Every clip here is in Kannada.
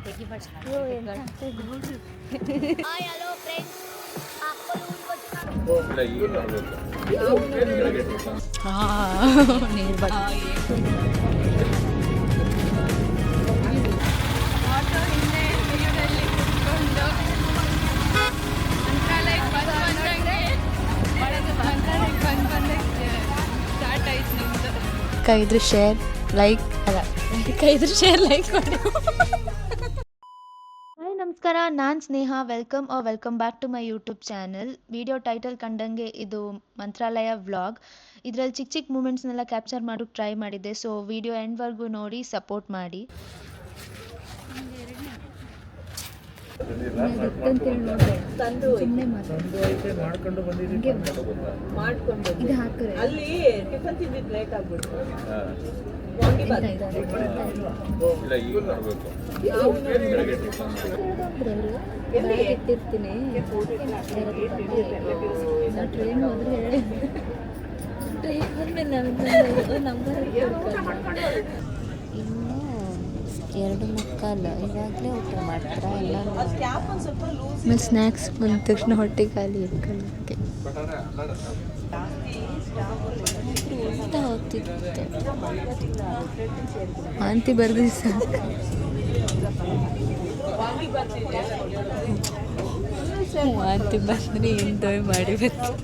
ಹಲೋ ಫ್ರೆಂಡ್ಸ್ ನೀರು ಬಡ ಆಟೋ ಹಿಂದೆ ನೀರಲ್ಲಿ ಕುತ್ಕೊಂಡು ಮಂತ್ರಾಲಯಕ್ಕೆ ಸ್ಟಾರ್ಟ್ ಆಯ್ತು ನಿಮ್ದು. ಕೈದ್ರು ಶೇರ್ ಲೈಕ್ ಅಲ್ಲ ಕೈದ್ರು ಶೇರ್ ಲೈಕ್ ಮಾಡಿ. ಹಾಯ್ ನಮಸ್ಕಾರ, ನಾನು Sneha. Welcome back to my YouTube channel. Video title ಕಂಡಂಗೆ ಇದು ಮಂತ್ರಾಲಯ ವ್ಲಾಗ್. ಇದರಲ್ಲಿ ಚಿಕ್ಕ ಚಿಕ್ಕ ಮೂಮೆಂಟ್ಸ್ನೆಲ್ಲ ಕ್ಯಾಪ್ಚರ್ ಮಾಡೋಕ್ಕೆ ಟ್ರೈ ಮಾಡಿದ್ದೆ. ಸೊ ವಿಡಿಯೋ ಎಂಡ್ವರೆಗೂ ನೋಡಿ ಸಪೋರ್ಟ್ ಮಾಡಿ. ಅಲ್ಲಿ ಟಿಫನ್ ತಿಂದಿದ್ದು ಲೇಟ್ ಆಗ್ಬಿಟ್ಟು ಇಟ್ಟಿರ್ತೀನಿ ಟ್ರೈನ್ ಹೋದ್ರೆ ನಂಬರ್ ಇನ್ನು 2:15 ಇವಾಗಲೇ ಊಟ ಮಾಡ್ತಾರಾ ಎಲ್ಲ? ಆಮೇಲೆ ಸ್ನ್ಯಾಕ್ಸ್ ಬಂದ ತಕ್ಷಣ ಹೊಟ್ಟೆ ಖಾಲಿ ಇಟ್ಕೊಳ್ಳೋಕ್ಕೆ ಊಟ ಹೋಗ್ತಿತ್ತು. ವಾಂತಿ ಬರ್ದು ಸಾಕು. ವಾಂತಿ ಬಂದರೆ ಎಂಜಾಯ್ ಮಾಡಿ ಬರ್ತೀವಿ.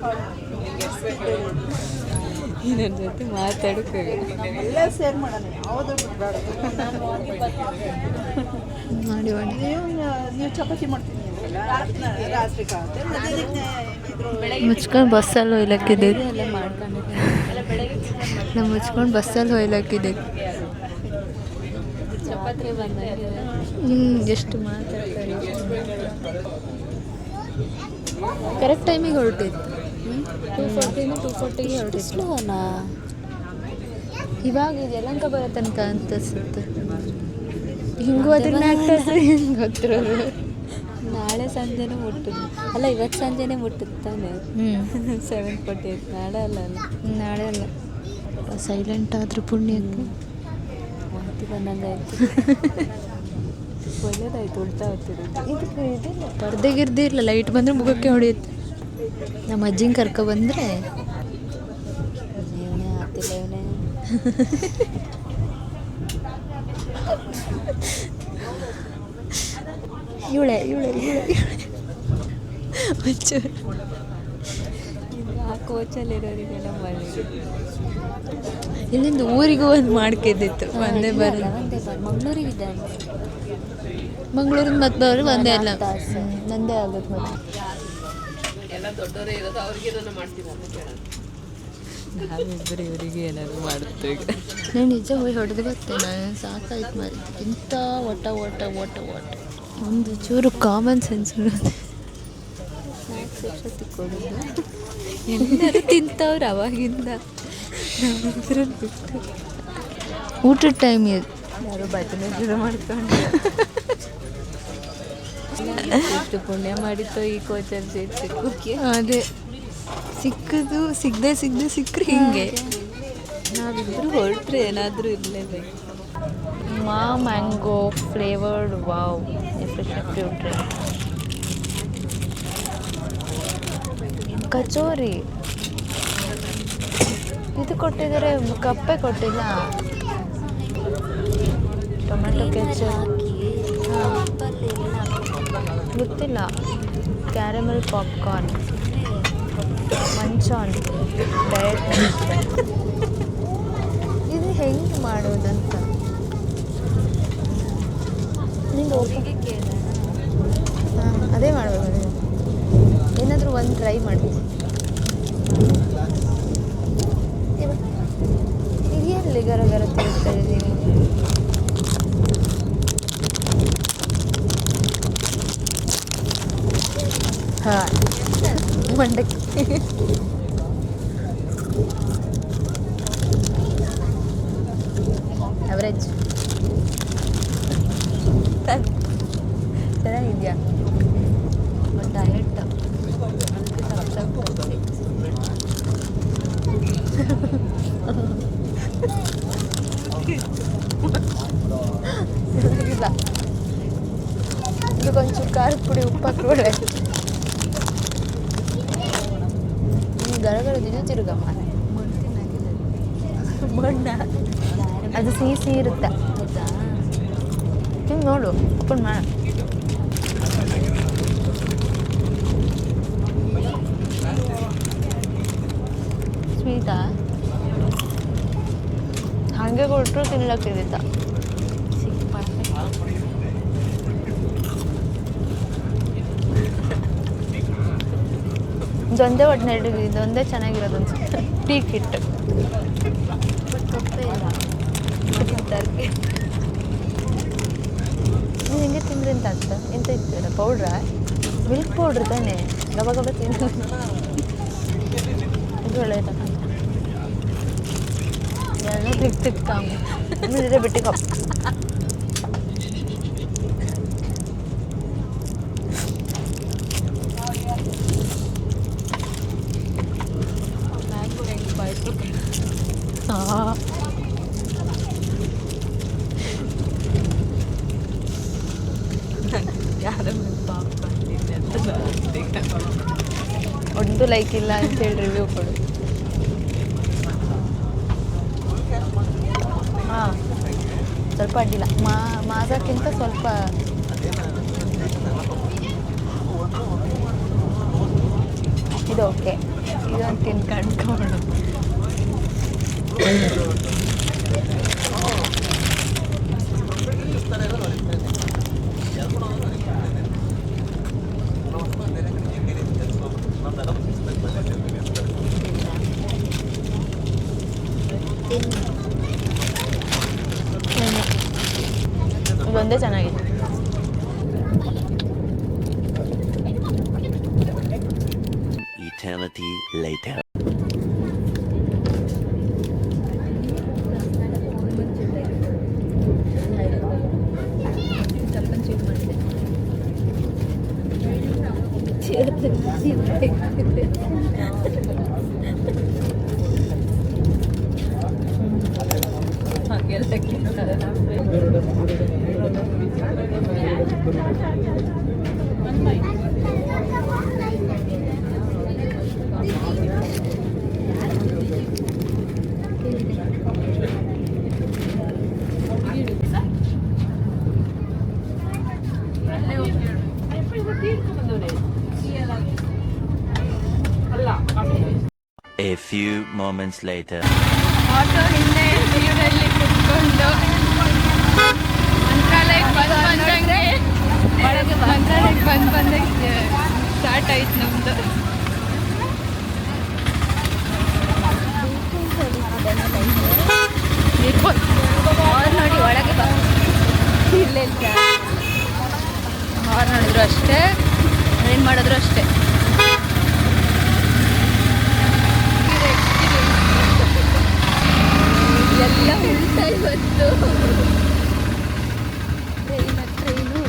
ಇನ್ನೊಂದು ಜೊತೆ ಮಾತಾಡೋಕೆ ಎಲ್ಲ ಸೇರ್ ಮಾಡೋಣ, ಯಾವುದು ಮಾಡಿ ನೀವು ಚಪಾತಿ ಮಾಡ್ತೀನಿ ರಾತ್ರಿ ಮುಚ್ಕೊಂಡು ಬಸ್ಸಲ್ಲಿ ಹೋಯ್ಲಕ್ಕಿದೆ. ಎಲ್ಲ ಮಾಡ್ಕೊಂಡಿದ್ದೀನಿ. ನಾವು ಮುಚ್ಕೊಂಡು ಬಸ್ಸಲ್ಲಿ ಹೋಯ್ಲಕ್ಕಿದೆ. ಚಪಾತಿ ಬಂದಾಗ ಎಷ್ಟು ಮಾತಾಡ್ತಾರೆ. ಕರೆಕ್ಟ್ ಟೈಮಿಗೆ ಹೊರಟಿತ್ತು. 2:40ಗೆ ಹೊರಟಿತ್ತು. ಸ್ಲೋನಾ? ಇವಾಗ ಇದು ಯಲಹಂಕ ಬರೋ ತನಕ ಅಂತ ಅನ್ಸುತ್ತೆ. ಹಿಂಗೂ ಅದನ್ನ ಹೆಂಗೆ ಗೊತ್ತಿರೋದು. ನಾಳೆ ಸಂಜೆನೂ ಮುಟ್ಟುದು ಅಲ್ಲ, ಇವತ್ತು ಸಂಜೆನೇ ಮುಟ್ಟುತ್ತಾನೆ. 7:48. ನಾಳೆ ಅಲ್ಲ ನಾಳೆ ಅಲ್ಲ. ಸೈಲೆಂಟ್ ಆದರೂ ಪುಣ್ಯಕ್ಕೆ ವಾಂತಿ ಬಂದಂಗಾಯ್ತು. ಒಳ್ಳೇದಾಯ್ತು ಉಲ್ಟಾ ಹೋಗ್ತಿರೋದು. ಇದಕ್ಕೆ ಇದಿಲ್ಲ, ಪರ್ದೆ ಗಿರ್ದೆ ಇಲ್ಲ. ಲೈಟ್ ಬಂದರೆ ಮುಖಕ್ಕೆ ಹೊಡೆಯುತ್ತೆ. ನಮ್ಮ ಅಜ್ಜಿನ ಕರ್ಕೊಬಂದರೆ ಇವನೇ ಆಗ್ತಿಲ್ಲ ಇವನೇ. ಇವಳೆ ಒಂಚೂರು ಆ ಕೋಚಲ್ಲಿರೋರಿಗೆಲ್ಲ ಮಾಡಿದ್ರು. ಇಲ್ಲಿಂದ ಊರಿಗೂ ಒಂದು ಮಾಡ್ಕಿದ್ದಿತ್ತು. ಒಂದೇ ಬರೋದು. ಮಂಗಳೂರಿಗೆ ಇದ್ದಾನೆ. ಮಂಗಳೂರಿಂದ ಮತ್ತೆ ಬರೋರು ಒಂದೇ ಅಲ್ಲ. ತಾಸು. ನಂದೇ ಆಗುತ್ತೆ ಮತ್ತೆ. ಎಲ್ಲ ದೊಡ್ಡವರೇ ಇರೋದು, ಅವ್ರಿಗೆ ಏನಾರ ಮಾಡ್ತೀನಿ ಅಂತ ಕೇಳೋಣ. ನಾವಿಬ್ಬರು ಇವರಿಗೆ ಏನಾದ್ರು ಮಾಡುತ್ತೇವೆ. ನಾನು ನಿಜ ಹೋಗಿ ಹೊಡೆದು ಬರ್ತೇನೆ. ಸಾಕಾಯ್ತು ಮಾರಿ. ಇಂಥ ಒಟ ಒಂದು ಚೂರು ಕಾಮನ್ ಸೆನ್ಸ್ ಇರೋದು. ಸ್ನ್ಯಾಕ್ಸ್ ಎಷ್ಟೊತ್ತಿಗೆ ಕೊಡೋದು? ಎಲ್ಲರೂ ತಿಂತವ್ರು ಅವಾಗಿಂದ. ನಾವಿಬ್ಬರು ಬಿಟ್ಟು ಊಟದ ಟೈಮ್ ಇದು. ಯಾರೋ ಭಜನೆ ಶುರು ಮಾಡ್ಕೊಂಡು ಎಷ್ಟು ಪುಣ್ಯ ಮಾಡಿತ್ತೋ ಈ ಕೋಚರ್ ಸೀಟ್ ಸಿಕ್ಕೋಕೆ. ಅದೇ ಸಿಕ್ಕದು ಸಿಕ್ಕರೆ ಹಿಂಗೆ. ನಾವಿಬ್ಬರು ಹೊರಟ್ರೆ ಏನಾದರೂ ಇರಲೇಬೇಕು. Mango flavoured wow fresh fruit drink. Kachori ಇದು ಕೊಟ್ಟಿದ್ದಾರೆ, ಕಪ್ಪೆ ಕೊಟ್ಟಿಲ್ಲ. ಟೊಮೆಟೊ ಕೆಚಪ್ ಗೊತ್ತಿಲ್ಲ. ಕ್ಯಾರಮೆಲ್ ಪಾಪ್ಕಾರ್ನ್, ಮಂಚಾನ್ ಡಯಟ್. ಇದು ಹೆಂಗೆ ಮಾಡೋದಂತ ನಿಂಗೆ ಅದೇ ಮಾಡ್ಬೋದು. ಏನಾದರೂ ಒಂದು ಟ್ರೈ ಮಾಡಿ. ಎಲ್ಲಿ ಗರ ತಿರುಗ್ತಾ ಇದ್ದೀನಿ. ಹಾಂ, ಮಂಡಕ್ಕಿ. ಅವರೇಜ್ ಚೆನ್ನಾಗಿದೆಯಾ? ಡಯಟ್ ಚೆನ್ನಾಗಿಲ್ಲ. ಇದಕ್ಕೊಂಚೂರು ಖಾರದ ಪುಡಿ ಉಪ್ಪು ಹಾಕ್ಬಿಡ್ರೆ ಗರಗರ ದಿನ ತಿರುಗಮ್ಮ ಬಣ್ಣ ಅದು ಸಿಹಿ ಸಿಹಿ ಇರುತ್ತೆ ಹೌದಾ? ಹಿಂಗೆ ನೋಡು ಓಪನ್ ಮಾಡ ಸ್ವೀಟಾ ಹಾಗೆ ಕೊಟ್ಟರು ತಿನ್ಲಕ್ಕಿದ್ದ ಇದೊಂದೇ ಒಟ್ಟು ಇದೊಂದೇ ಚೆನ್ನಾಗಿರೋದು ಅನ್ಸುತ್ತೆ ಟೀ ಕಿಟ್ ಕಪ್ಪೆ ಇಲ್ಲ ತರಕಾರಿ ನೀವು ಹಿಂಗೆ ತಿಂದ್ರೆ ಎಂತ ಆಗ್ತದೆ ಎಂತ ಇರ್ತೀರ ಪೌಡ್ರಾ ಮಿಲ್ಕ್ ಪೌಡ್ರ್ ತಾನೇ ಗಬ ಗಬ ತಿಂದು ಇದು ಒಳ್ಳೆಯ ತಗೊಂಡು ಎಲ್ಲ ತಿಕ್ಕಾಮ ಬಿಟ್ಟು ಕಪ್ ಮ್ಯಾಂಗೋ ಹೆಂಗೆ ಬಾಯ್ಸ್ಬೇಕು ಯಾರ ಪಾಪ ಅಂತಿದ್ದೆ ಅಂತ ಒಂದು ಲೈಕ್ ಇಲ್ಲ ಅಂತೇಳಿ ರಿವ್ಯೂ ಕೊಡು ಹಾಂ ಸ್ವಲ್ಪ ಅಡ್ಡಿಲ್ಲ ಮಾಜಕ್ಕಿಂತ ಸ್ವಲ್ಪ ಇದು ಓಕೆ ಇದೊಂದು ತಿನ್ಕೊಂಡು ಇದೊಂದೇ ಚೆನ್ನಾಗಿದೆ Eternity later. A few moments later. Auto ಹಿಂದೆ ನೀರಲ್ಲಿ ಕುತ್ಕೊಂಡು ಮಂತ್ರಾಲಯಕ್ಕೆ ಬಂದಂಗೆ ಸ್ಟಾರ್ಟ್ ಆಯ್ತು ನಮ್ದು. ನೋಡಿ ಒಳಗೆ ಬಾ ಇಲ್ಲ ಹಾರ್ ನೋಡಿದ್ರು ಅಷ್ಟೇ, ಏನು ಮಾಡಿದ್ರು ಅಷ್ಟೇ. ಎಲ್ಲ ಉಲ್ಟಾ ಇವತ್ತು ಟ್ರೈನು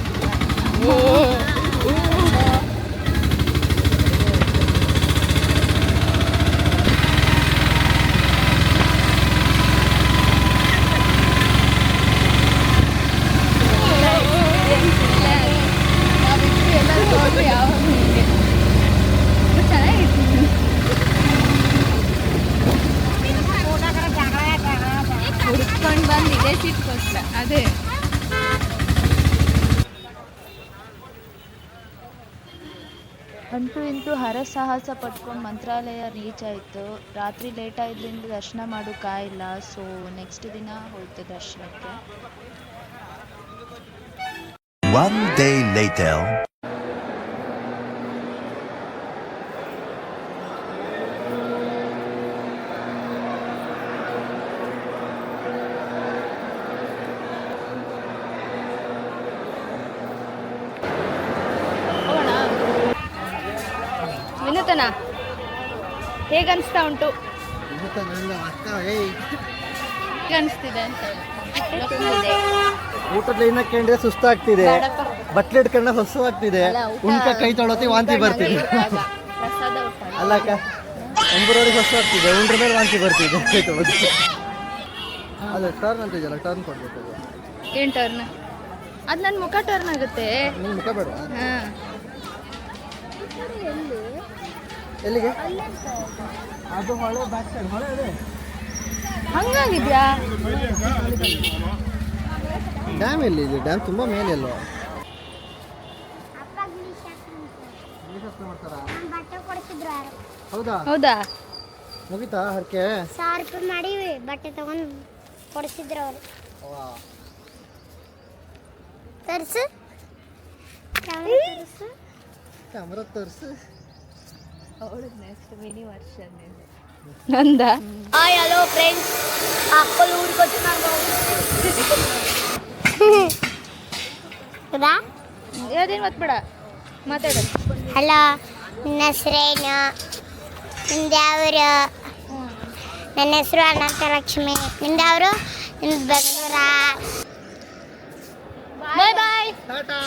ಹುಡ್ಕೊಂಡು ಬಂದಿದೆ ಸಿಟ್ಕೋಸ್ಕರ ಅದೇ. ಅಂತೂ ಇಂತೂ ಹರಸಾಹಸ ಪಟ್ಕೊಂಡು ಮಂತ್ರಾಲಯ ರೀಚ್ ಆಯಿತು. ರಾತ್ರಿ ಲೇಟ್ ಆದ್ರಿಂದ ದರ್ಶನ ಮಾಡೋಕ್ಕಾಗಿಲ್ಲ. ಸೊ ನೆಕ್ಸ್ಟ್ ದಿನ ಹೋಯ್ತು ದರ್ಶನಕ್ಕೆ. One day later. ವಿನೂತನ ಹೇಗನ್ಸ್ತಾ ಉಂಟು? ಹೇಗನ್ಸ್ತಿದೆ ಅಂತ ಊಟದ ಇನ್ನಕ್ಕೆ ಸುಸ್ತಾಗ್ತಿದೆ, ಬಟ್ಲೆ ಹಿಡ್ಕೊಂಡ ಹೊಸವಾಗ್ತಿದೆ, ಉಣ್ಕ ಕೈ ತೊಳತಿ ವಾಂತಿ ಬರ್ತಿದೆ. ಪ್ರಸಾದ ಊಟ ಅಲ್ಲಕ್ಕ ಒಂಬರವರೆಗೆ ಹೊಸವಾಗ್ತಿದೆ, ಉಂಡ್ರ ಮೇಲೆ ವಾಂತಿ ಬರ್ತಿದೆ ಕೈ ತೊಳತಿ. ಅದೇ ಟರ್ನ್ ಅಂತ ಇದೆಯಲ್ಲ, ಟರ್ನ್ ಕೊಡ್ಬೇಕು. ಏನು ಟರ್ನ್? ಅದು ನನ್ನ ಮುಖ ಟರ್ನ್ ಆಗುತ್ತೆ. ನಿನ್ನ ಮುಖ ಬೇಡ. ಹಾಂ, ಎಲ್ಲಿಗೆ? ಅದು ಹೊಳೆ ಬ್ಯಾಕ್ ಸೈಡ್. ಹೊಳೆ ಇದೆ. ಹಂಗಾಗಿದ್ಯಾ? ಡ್ಯಾಮ್ ಎಲ್ಲಿದೆ? ಡ್ಯಾಮ್ ತುಂಬ ಮೇಲೆ ಅಲ್ವಾ? ಹೌದಾ? ಹೌದಾ? ಮುಗಿತಾ ಹರಕೆ? 1000 ರೂಪಾಯಿ ಮಾಡಿ ಬಟ್ಟೆ ತಗೊಂಡು ಕೊಡಿಸಿದ್ರು ಅವರು. ತರ್ಸು ಕ್ಯಾಮ್ರಾ ತೋರಿಸು. ಅವಳು ನೆಕ್ಸ್ಟ್ ಮಿನಿ ವರ್ಷನ್ ನಂದ? ಹಾಯ್ ಹಲೋ ಫ್ರೆಂಡ್ಸ್, ಅಪ್ಪಲು ಊರಿಗೆ వచ్చినాను. ಅದೇನು ಮತ್ಬೇಡ ಮಾತಾಡ. ಹಲೋ, ನನ್ನ ಹೆಸರೇನು? ನಿಂದ್ಯಾವರು? ನನ್ನ ಹೆಸರು ಅನಂತಲಕ್ಷ್ಮಿ. ನಿಂದ್ಯಾವರು? ನಿಮ್ದು ಬೆಂಗಳೂರ? ಬಾಯ್ ಬಾಯ್. ಟಾಟಾ.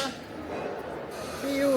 See you.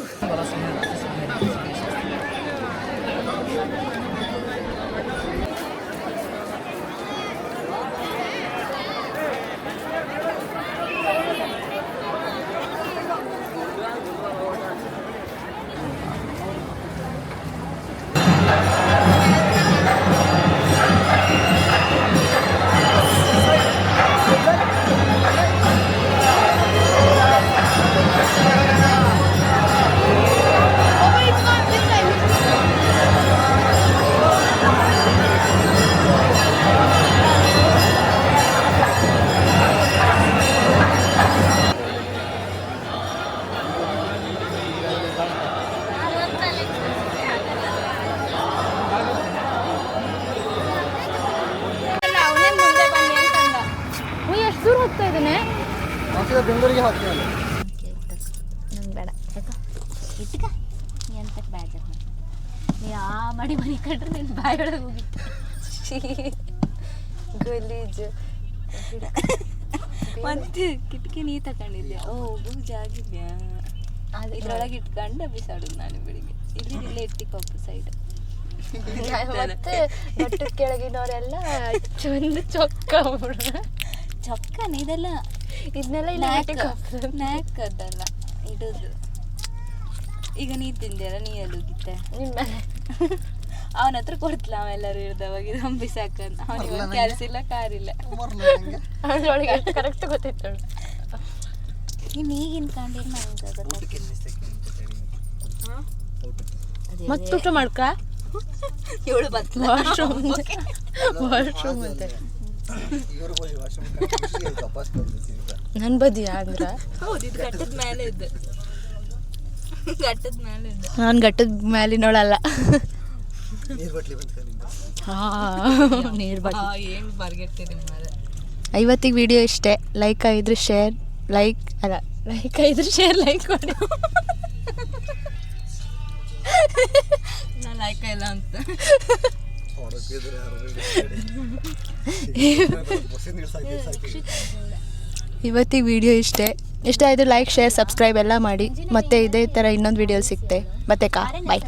ಅವನೇ ಮುಂದೆ ಬನ್ನಿ ಅಂತಂದ. ಎಷ್ಟು ದೂರ ಹೋಗ್ತಾ ಇದ್ದಾನೆ? ಬೆಂಗಳೂರಿಗೆ ಹೋಗ್ತೀವಲ್ಲ. ನಂಗೆ ಬೇಡ ಇಟ್ಕ ಎಂತಕ್ಕೆ ಬೇಜಾರು ನೀ ಆ ಮಾಡಿ ಮನೆ ಕಂಡ್ರೆ ನಿನ್ನ ಬಾಯೊಳಗೆ ಹೋಗಿತ್ತು. ಗಲೀಜು ಮತ್ತೆ ಕಿಟಕಿ ನೀ ತಗೊಂಡಿದ್ದೆ. ಓ ಬೂಜಾಗಿದ್ಯಾ? ಇದ್ರೊಳಗೆ ಇಟ್ಕೊಂಡು ಬಿಸಾಡುದು ನಾನು ಬೆಳಿಗ್ಗೆ. ಇಲ್ಲೇ ಇಟ್ಟಿಕೊಪ್ಪು ಸೈಡ್. ಮತ್ತೆ ಬಟ್ಟದ ಕೆಳಗಿನವರೆಲ್ಲ ಚೊಂದು ಚೊಕ್ಕ ಚೊಕ್ಕನ ಇದೆಲ್ಲ ಇದನ್ನೆಲ್ಲ ಇಲ್ಲ ನ್ಯಾಕ್ ಅದಲ್ಲ ಇಡೋದು. ಈಗ ನೀ ತಿಂದ್ಯಾರ, ನೀ ಎಲ್ಲಿ ಹೋಗಿದ್ದೆ? ನಿಮ್ಮ ಅವನ ಹತ್ರ ಕೊಡ್ತಿಲ್ಲ. ಅವೆಲ್ಲರೂ ಇರ್ದವಾಗ ಇದು ಹಂಬಿಸಾಕಂತ. ಅವನಿಗೆ ಕೆಲಸ ಇಲ್ಲ, ಕಾರಿಲ್ಲ. ಅದ್ರೊಳಗೆ ಎಷ್ಟು ಕರೆಕ್ಟ್ ಗೊತ್ತಿತ್ತು. ಇನ್ನು ಈಗಿನ ಕಾಂಡಿನ ನನಗೆ ಮತ್ತೆ ಊಟ ಮಾಡ್ಕ ಇವಳು ಬರ್ತದೆ ವಾಶ್ರೂಮ್ ಅಂತೆ. ನನ್ನ ಬದಿಯಾ ಅಂದ್ರ? ಹೌದು, ಇದು ಘಟ್ಟದ ಮೇಲೆ ಇದ್ದು. ಘಟ್ಟದ ಮೇಲೆ ಇದ್ದು. ನಾನು ಘಟ್ಟದ ಮೇಲಿನೋಳಲ್ಲ. ನೀರು ಬಟ್ಲಿ ಏನು ಬರ್ಗೆಟ್ಟಿದೆ ಮಾರೆ. ಇವತ್ತಿಗೆ ವಿಡಿಯೋ ಇಷ್ಟೇ. ಲೈಕ್ ಆಗಿದ್ರೆ ಶೇರ್, ಲೈಕ್ ಆಗಿದ್ರೆ ಶೇರ್, ಲೈಕ್ ಮಾಡಿ. ನಾನು ಲೈಕ್ ಇಲ್ಲ ಅಂತ. ಇವತ್ತಿಗೆ ವಿಡಿಯೋ ಇಷ್ಟೇ. ಇಷ್ಟ ಆಯಿತು ಲೈಕ್, ಶೇರ್, ಸಬ್ಸ್ಕ್ರೈಬ್ ಎಲ್ಲ ಮಾಡಿ. ಮತ್ತೆ ಇದೇ ಥರ ಇನ್ನೊಂದು ವಿಡಿಯೋ ಸಿಗ್ತೆ. ಮತ್ತೆ ಬಾಯ್.